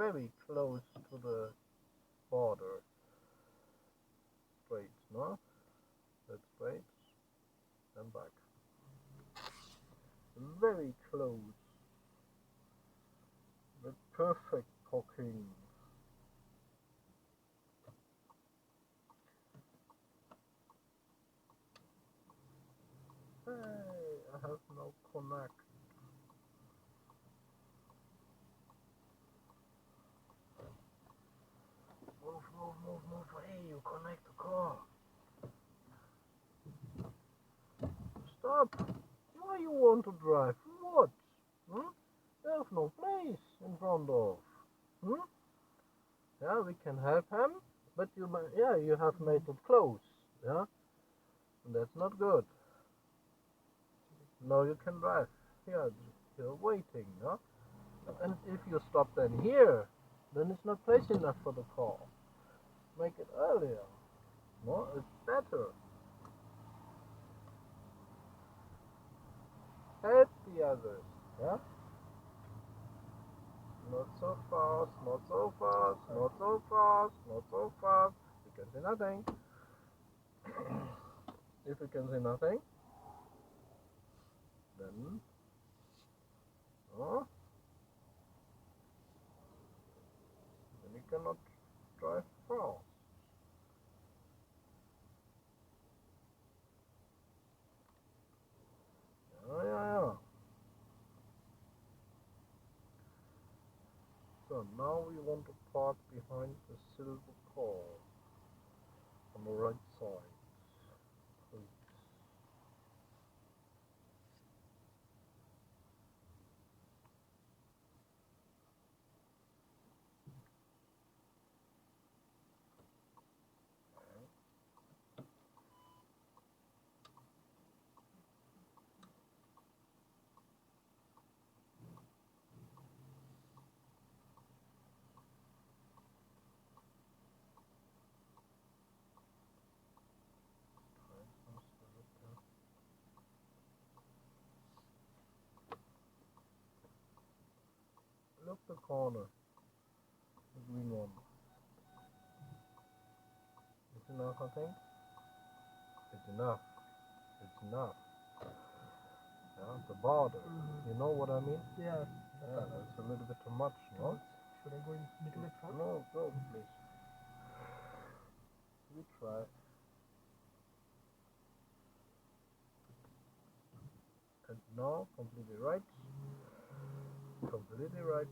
very close to the border. Straight, no? That's straight. And back. Very close. The perfect parking. Hey, I have no connect. Move. Hey, you connect the car. Stop. Why you want to drive? What? There's no place in front of. Yeah, we can help him, but you have made it close. Yeah, and that's not good. Now you can drive. Here, you're waiting. Yeah, and if you stop then here, then it's not place enough for the car. Make it earlier. No, it's better. Help the others. Yeah. Not so fast, not so fast, not so fast, not so fast. You can see nothing. If you can see nothing, then you cannot drive fast. Yeah. So now we want to park behind the silver car on the right side. Please. Look the corner, the green one. It's enough, I think. It's enough. Yeah, the border. You know what I mean? Yeah. Yeah, that's a little bit too much, no? Should I go in middle of front? No, go please. You try. And now, completely right. Completely right.